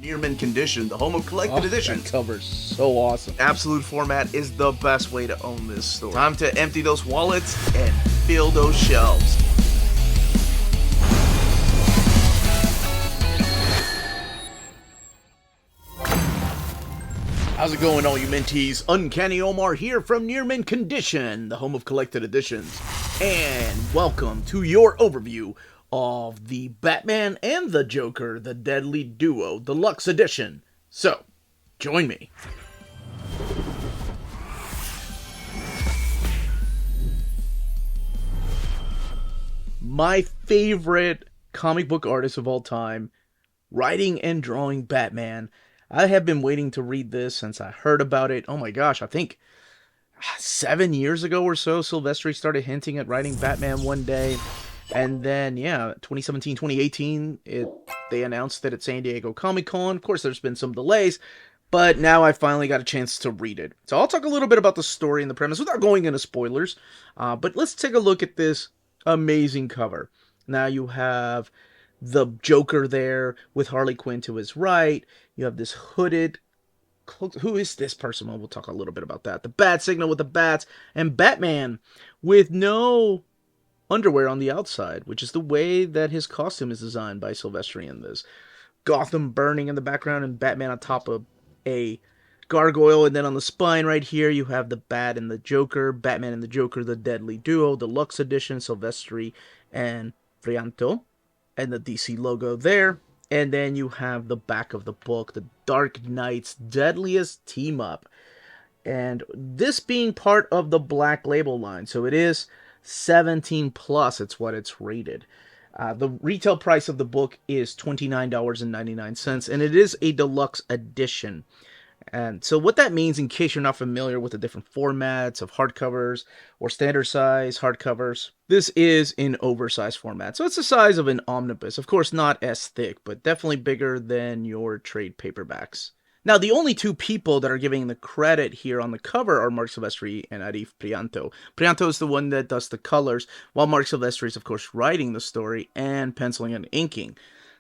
Near mint condition, the home of collected editions. That cover's so awesome. Absolute format is the best way to own this store. Time to empty those wallets and fill those shelves. How's it going, all you minties? Uncanny Omar here from Near Mint Condition, the home of collected editions. And welcome to your overview of the Batman and the Joker, the Deadly Duo Deluxe Edition. So, join me. My favorite comic book artist of all time, writing and drawing Batman. I have been waiting to read this since I heard about it. Oh my gosh, I think 7 years ago or so, Silvestri started hinting at writing Batman one day. And then, 2017, 2018, they announced it at San Diego Comic-Con. Of course, there's been some delays, but now I finally got a chance to read it. So I'll talk a little bit about the story and the premise without going into spoilers. But let's take a look at this amazing cover. Now you have the Joker there with Harley Quinn to his right. You have this hooded... Who is this person? Well, we'll talk a little bit about that. The Bat Signal with the bats. And Batman with no underwear on the outside, which is the way that his costume is designed by Silvestri in this. Gotham burning in the background and Batman on top of a gargoyle. And then on the spine right here, you have the Bat and the Joker. Batman and the Joker, the Deadly Duo, Deluxe Edition, Silvestri and Frianto. And the DC logo there. And then you have the back of the book, the Dark Knight's Deadliest Team-Up. And this being part of the Black Label line, so it is 17 plus, it's what it's rated. The retail price of the book is $29.99, and it is a deluxe edition. And so what that means, in case you're not familiar with the different formats of hardcovers or standard size hardcovers, this is in oversized format. So it's the size of an omnibus. Of course, not as thick, but definitely bigger than your trade paperbacks. Now, the only two people that are giving the credit here on the cover are Marc Silvestri and Arif Prianto. Prianto is the one that does the colors, while Marc Silvestri is, of course, writing the story and penciling and inking.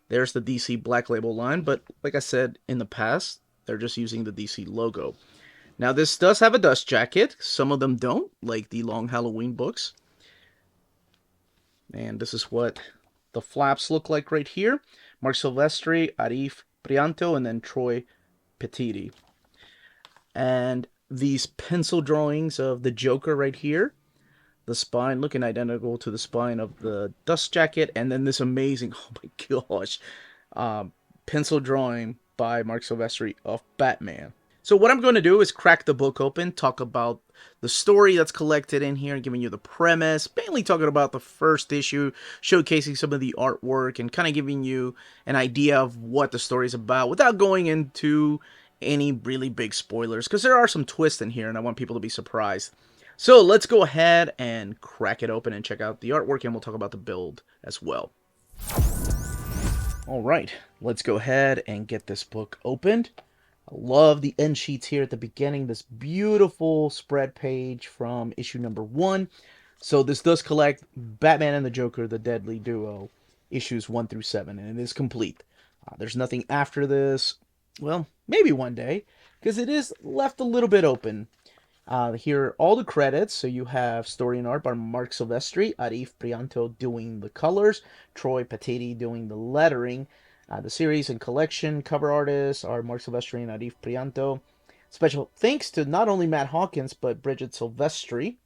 There's the DC Black Label line, but like I said in the past, they're just using the DC logo. Now, this does have a dust jacket. Some of them don't, like the Long Halloween books. And this is what the flaps look like right here. Marc Silvestri, Arif Prianto, and then Troy Petiti. And these pencil drawings of the Joker right here. The spine looking identical to the spine of the dust jacket. And then this amazing, oh my gosh, pencil drawing by Marc Silvestri of Batman. So what I'm going to do is crack the book open, talk about the story that's collected in here, giving you the premise, mainly talking about the first issue, showcasing some of the artwork, and kind of giving you an idea of what the story is about without going into any really big spoilers, because there are some twists in here and I want people to be surprised. So let's go ahead and crack it open and check out the artwork, and we'll talk about the build as well. Alright, let's go ahead and get this book opened. I love the end sheets here at the beginning, this beautiful spread page from issue number 1. So this does collect Batman and the Joker, the Deadly Duo, issues 1 through 7, and it is complete. There's nothing after this. Well, maybe one day, because it is left a little bit open. Here are all the credits. So you have story and art by Marc Silvestri, Arif Prianto doing the colors, Troy Petiti doing the lettering. The series and collection cover artists are Marc Silvestri and Arif Prianto. Special thanks to not only Matt Hawkins, but Bridget Silvestri,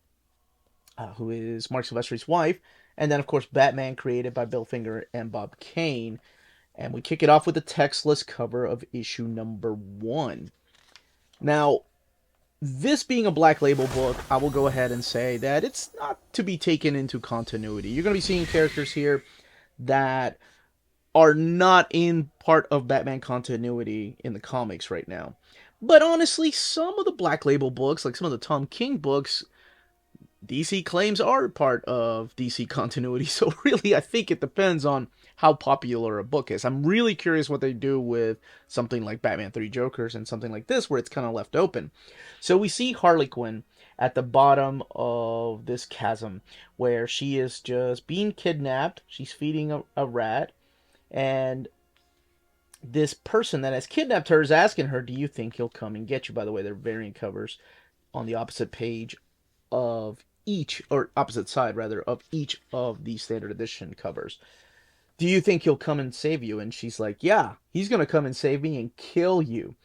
who is Marc Silvestri's wife. And then, of course, Batman, created by Bill Finger and Bob Kane. And we kick it off with the textless cover of issue number 1. Now, this being a Black Label book, I will go ahead and say that it's not to be taken into continuity. You're going to be seeing characters here that are not in part of Batman continuity in the comics right now. But honestly, some of the Black Label books, like some of the Tom King books, DC claims are part of DC continuity. So really, I think it depends on how popular a book is. I'm really curious what they do with something like Batman 3 Jokers and something like this, where it's kind of left open. So we see Harley Quinn at the bottom of this chasm, where she is just being kidnapped. She's feeding a rat, and this person that has kidnapped her is asking her, "Do you think he'll come and get you?" By the way, they're variant covers on the opposite page of each, or opposite side rather, of each of the standard edition covers. "Do you think he'll come and save you?" And she's like, "Yeah, he's gonna come and save me and kill you."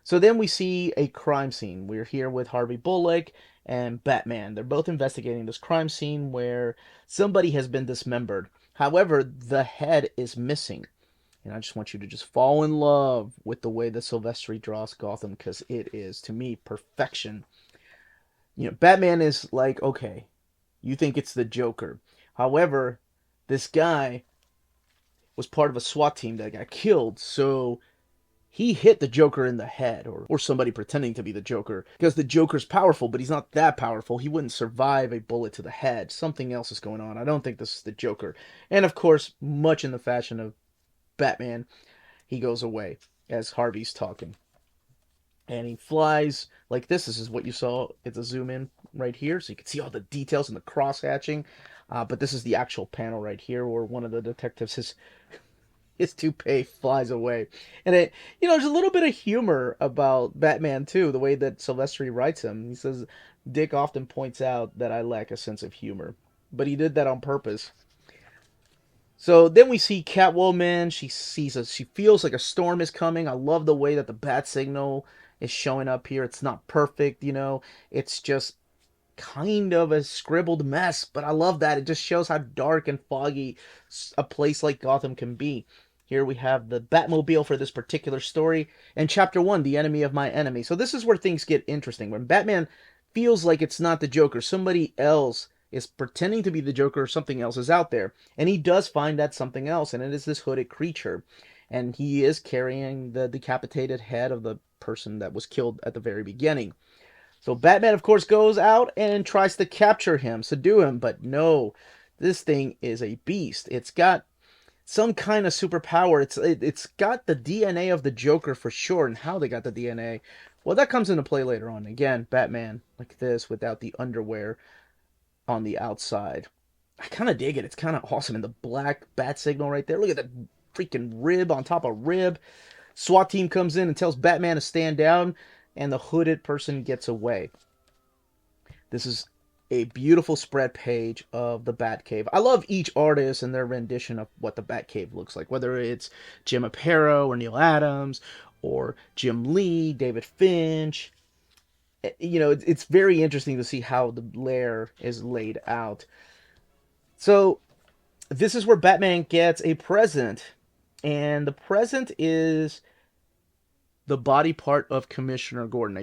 So then we see a crime scene. We're here with Harvey Bullock and Batman. They're both investigating this crime scene where somebody has been dismembered. However, the head is missing. And I just want you to just fall in love with the way that Silvestri draws Gotham, because it is, to me, perfection. Batman is like, okay, you think it's the Joker. However, this guy was part of a SWAT team that got killed, so he hit the Joker in the head, or somebody pretending to be the Joker, because the Joker's powerful, but he's not that powerful. He wouldn't survive a bullet to the head. Something else is going on. I don't think this is the Joker. And of course, much in the fashion of Batman, he goes away as Harvey's talking. And he flies like this. This is what you saw. It's a zoom in right here, so you can see all the details and the cross hatching. But this is the actual panel right here where one of the detectives, his toupee flies away. And there's a little bit of humor about Batman too, the way that Silvestri writes him. He says, "Dick often points out that I lack a sense of humor," but he did that on purpose. So then we see Catwoman. She feels like a storm is coming. I love the way that the bat signal is showing up here. It's not perfect, it's just kind of a scribbled mess, but I love that. It just shows how dark and foggy a place like Gotham can be. Here we have the Batmobile for this particular story, and chapter 1, The Enemy of My Enemy. So this is where things get interesting. When Batman feels like it's not the Joker, somebody else is pretending to be the Joker, or something else is out there, and he does find that something else, and it is this hooded creature, and he is carrying the decapitated head of the person that was killed at the very beginning. So Batman, of course, goes out and tries to capture him, subdue him, but no, this thing is a beast. It's got some kind of superpower. It's got the DNA of the Joker for sure, and how they got the DNA, well, that comes into play later on. Again, Batman like this without the underwear on the outside. I kind of dig it. It's kind of awesome. And the black bat signal right there. Look at that freaking rib on top of rib. SWAT team comes in and tells Batman to stand down, and the hooded person gets away. This is a beautiful spread page of the Batcave. I love each artist and their rendition of what the Batcave looks like, whether it's Jim Aparo or Neil Adams or Jim Lee, David Finch. It's very interesting to see how the lair is laid out. So this is where Batman gets a present, and the present is the body part of Commissioner Gordon,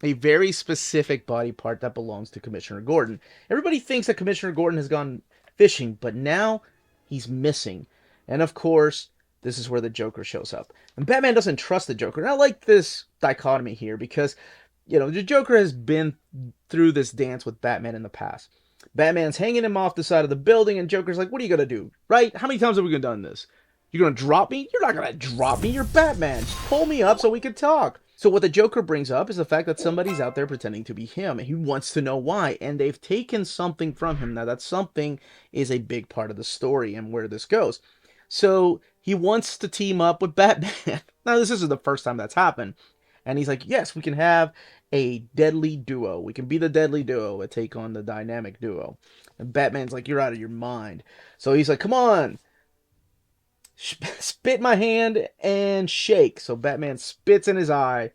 a very specific body part that belongs to Commissioner Gordon. Everybody thinks that Commissioner Gordon has gone fishing, but now he's missing. And of course, this is where the Joker shows up. And Batman doesn't trust the Joker. And I like this dichotomy here because, the Joker has been through this dance with Batman in the past. Batman's hanging him off the side of the building, and Joker's like, "What are you going to do? Right? How many times have we done this? You're going to drop me? You're not going to drop me. You're Batman. Just pull me up so we can talk." So what the Joker brings up is the fact that somebody's out there pretending to be him, and he wants to know why, and they've taken something from him. Now, that something is a big part of the story and where this goes. So he wants to team up with Batman. Now, this isn't the first time that's happened. And he's like, "Yes, we can have a deadly duo. We can be the deadly duo and take on the dynamic duo." And Batman's like, "You're out of your mind." So he's like, "Come on, spit my hand and shake." So Batman spits in his eye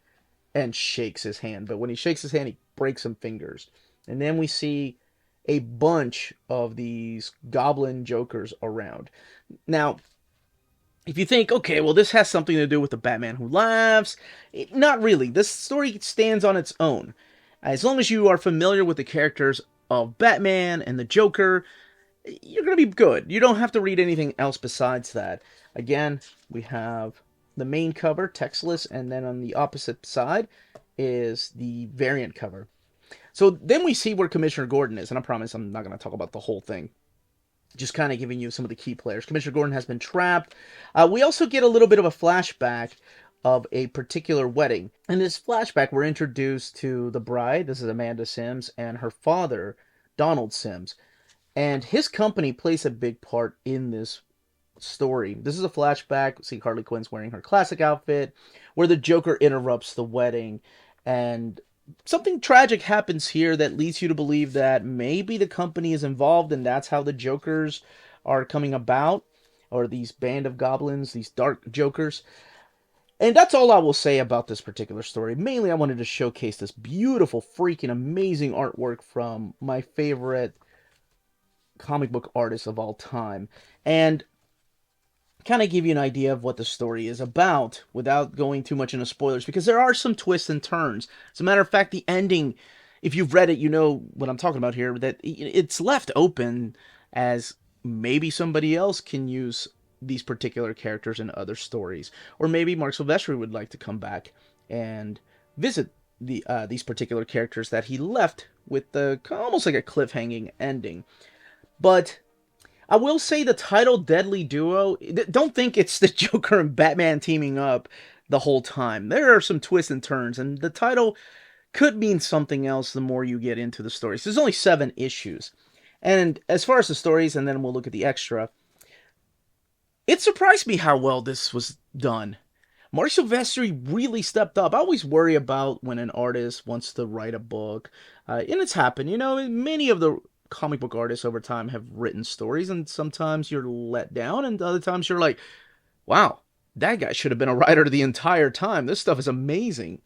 and shakes his hand. But when he shakes his hand, he breaks some fingers. And then we see a bunch of these goblin jokers around. Now, if you think, okay, well, this has something to do with the Batman Who Laughs, not really. This story stands on its own. As long as you are familiar with the characters of Batman and the Joker, you're going to be good. You don't have to read anything else besides that. Again, we have the main cover, textless, and then on the opposite side is the variant cover. So then we see where Commissioner Gordon is, and I promise I'm not going to talk about the whole thing. Just kind of giving you some of the key players. Commissioner Gordon has been trapped. We also get a little bit of a flashback of a particular wedding. In this flashback, we're introduced to the bride. This is Amanda Sims, and her father, Donald Sims. And his company plays a big part in this story. This is a flashback. See, Harley Quinn's wearing her classic outfit, where the Joker interrupts the wedding, and something tragic happens here that leads you to believe that maybe the company is involved, and that's how the Jokers are coming about, or these band of goblins, these dark Jokers. And that's all I will say about this particular story. Mainly, I wanted to showcase this beautiful, freaking amazing artwork from my favorite comic book artist of all time. And kind of give you an idea of what the story is about without going too much into spoilers, because there are some twists and turns. As a matter of fact, the ending, if you've read it, you know what I'm talking about here, that it's left open as maybe somebody else can use these particular characters in other stories, or maybe Marc Silvestri would like to come back and visit these particular characters that he left with the almost like a cliffhanging ending. But I will say the title Deadly Duo, don't think it's the Joker and Batman teaming up the whole time. There are some twists and turns, and the title could mean something else the more you get into the stories. There's only 7 issues. And as far as the stories, and then we'll look at the extra, it surprised me how well this was done. Marc Silvestri really stepped up. I always worry about when an artist wants to write a book, and it's happened. You know, many of the comic book artists over time have written stories, and sometimes you're let down, and other times you're like, wow, that guy should have been a writer the entire time. This stuff is amazing.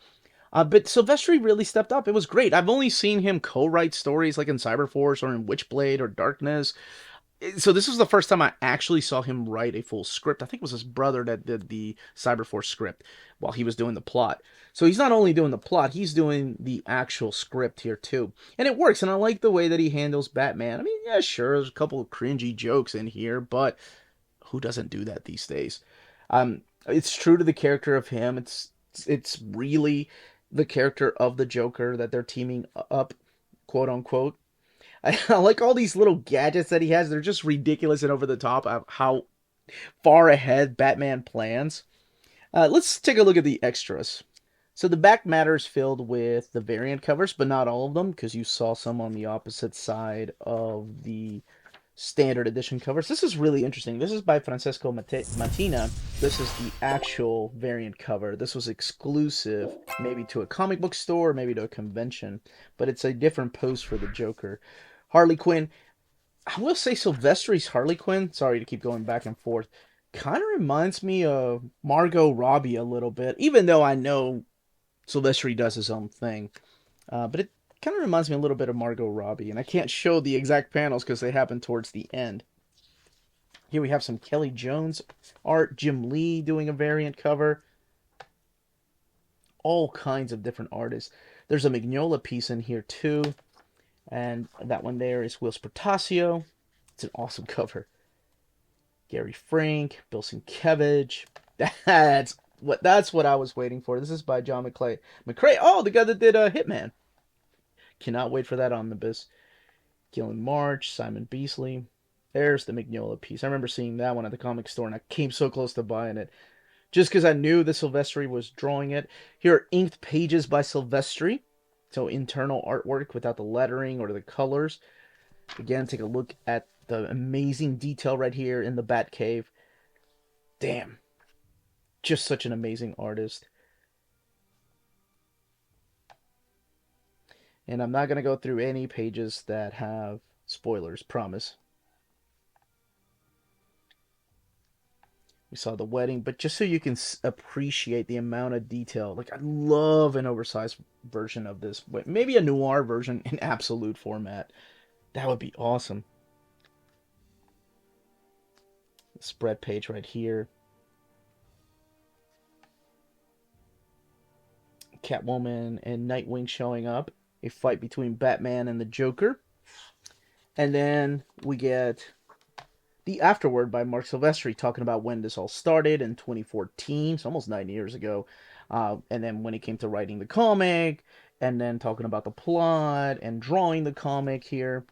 But Silvestri really stepped up. It was great. I've only seen him co-write stories like in Cyberforce or in Witchblade or Darkness. So this was the first time I actually saw him write a full script. I think it was his brother that did the Cyberforce script while he was doing the plot. So he's not only doing the plot, he's doing the actual script here too. And it works, and I like the way that he handles Batman. I mean, yeah, sure, there's a couple of cringy jokes in here, but who doesn't do that these days? It's true to the character of him. It's really the character of the Joker that they're teaming up, quote unquote. I like all these little gadgets that he has. They're just ridiculous and over the top of how far ahead Batman plans. Let's take a look at the extras. So the back matter is filled with the variant covers, but not all of them, because you saw some on the opposite side of the standard edition covers. This is really interesting. This is by Francesco Mattina. This is the actual variant cover. This was exclusive, maybe to a comic book store, maybe to a convention, but it's a different pose for the Joker. Harley Quinn. I will say Silvestri's Harley Quinn, sorry to keep going back and forth, kind of reminds me of Margot Robbie a little bit, even though I know Silvestri does his own thing. But it kind of reminds me a little bit of Margot Robbie, and I can't show the exact panels because they happen towards the end. Here we have some Kelly Jones art, Jim Lee doing a variant cover. All kinds of different artists. There's a Mignola piece in here too. And that one there is Will Spertasio. It's an awesome cover. Gary Frank, Bill Sienkiewicz. That's what I was waiting for. This is by John McCrae. Oh, the guy that did Hitman. Cannot wait for that omnibus. Gillen March, Simon Beasley. There's the Mignola piece. I remember seeing that one at the comic store, and I came so close to buying it. Just because I knew that Silvestri was drawing it. Here are inked pages by Silvestri. So internal artwork without the lettering or the colors. Again, take a look at the amazing detail right here in the Batcave. Damn. Just such an amazing artist. And I'm not going to go through any pages that have spoilers, promise. We saw the wedding, but just so you can appreciate the amount of detail. Like, I love an oversized version of this. Maybe a noir version in absolute format. That would be awesome. The spread page right here. Catwoman and Nightwing showing up. A fight between Batman and the Joker. And then we get the afterword by Marc Silvestri talking about when this all started in 2014. It's almost 9 years ago. And then when it came to writing the comic, and then talking about the plot and drawing the comic here.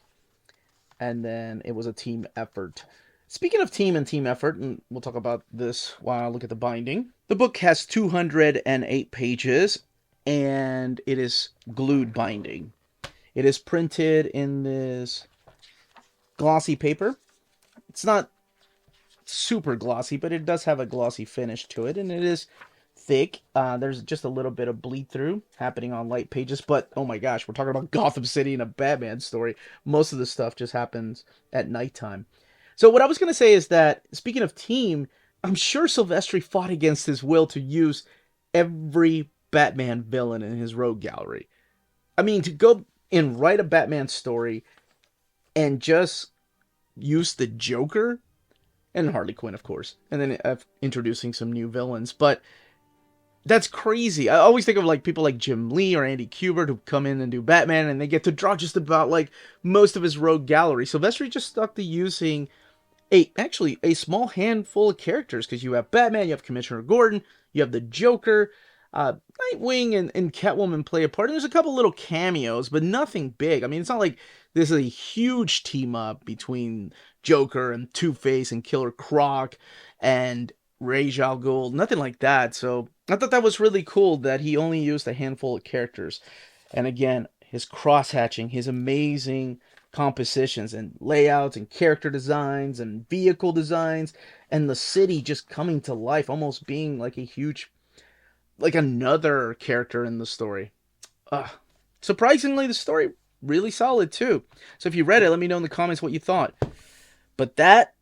And then it was a team effort. Speaking of team and team effort, and we'll talk about this while I look at the binding. The book has 208 pages, and it is glued binding. It is printed in this glossy paper. It's not super glossy, but it does have a glossy finish to it, and it is thick. There's just a little bit of bleed through happening on light pages, but oh my gosh, we're talking about Gotham City and a Batman story. Most of the stuff just happens at nighttime. So what I was going to say is that, speaking of team, I'm sure Silvestri fought against his will to use every Batman villain in his rogue gallery. I mean, to go and write a Batman story and just use the Joker and Harley Quinn, of course, and then introducing some new villains. But that's crazy. I always think of like people like Jim Lee or Andy Kubert who come in and do Batman, and they get to draw just about like most of his rogue gallery. Silvestri just stuck to using a small handful of characters, because you have Batman, you have Commissioner Gordon, you have the Joker, Nightwing and Catwoman play a part, and there's a couple little cameos, but nothing big. I mean, it's not like this is a huge team up between Joker and Two-Face and Killer Croc and Ra's al Ghul, nothing like that. So I thought that was really cool that he only used a handful of characters. And again, his cross-hatching, his amazing compositions and layouts and character designs and vehicle designs, and the city just coming to life, almost being like a huge, like another character in the story. Surprisingly, the story really solid too. So if you read it, let me know in the comments what you thought. But that,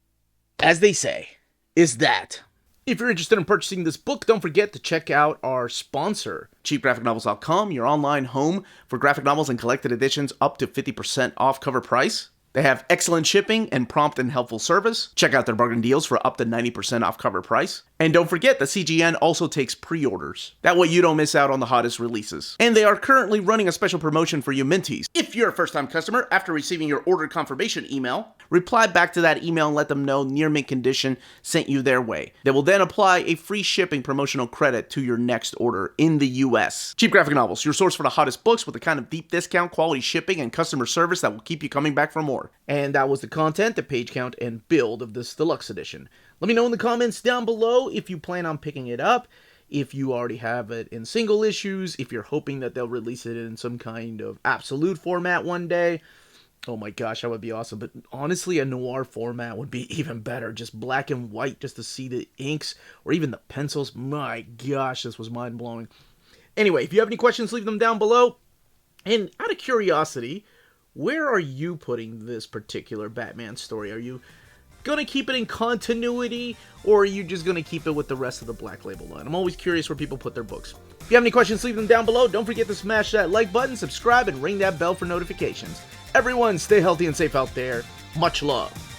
as they say, is that. If you're interested in purchasing this book, don't forget to check out our sponsor, cheapgraphicnovels.com, your online home for graphic novels and collected editions up to 50% off cover price. They have excellent shipping and prompt and helpful service. Check out their bargain deals for up to 90% off cover price. And don't forget that CGN also takes pre-orders. That way you don't miss out on the hottest releases. And they are currently running a special promotion for you Minties. If you're a first-time customer, after receiving your order confirmation email, reply back to that email and let them know Near Mint Condition sent you their way. They will then apply a free shipping promotional credit to your next order in the US. Cheap Graphic Novels, your source for the hottest books with the kind of deep discount, quality shipping, and customer service that will keep you coming back for more. And that was the content, the page count, and build of this deluxe edition. Let me know in the comments down below if you plan on picking it up, if you already have it in single issues, if you're hoping that they'll release it in some kind of absolute format one day. Oh my gosh, that would be awesome. But honestly, a noir format would be even better. Just black and white, just to see the inks or even the pencils. My gosh, this was mind-blowing. Anyway, if you have any questions, leave them down below. And out of curiosity, where are you putting this particular Batman story? Are you going to keep it in continuity, or are you just going to keep it with the rest of the Black Label line? I'm always curious where people put their books. If you have any questions, leave them down below. Don't forget to smash that like button, subscribe, and ring that bell for notifications. Everyone, stay healthy and safe out there. Much love.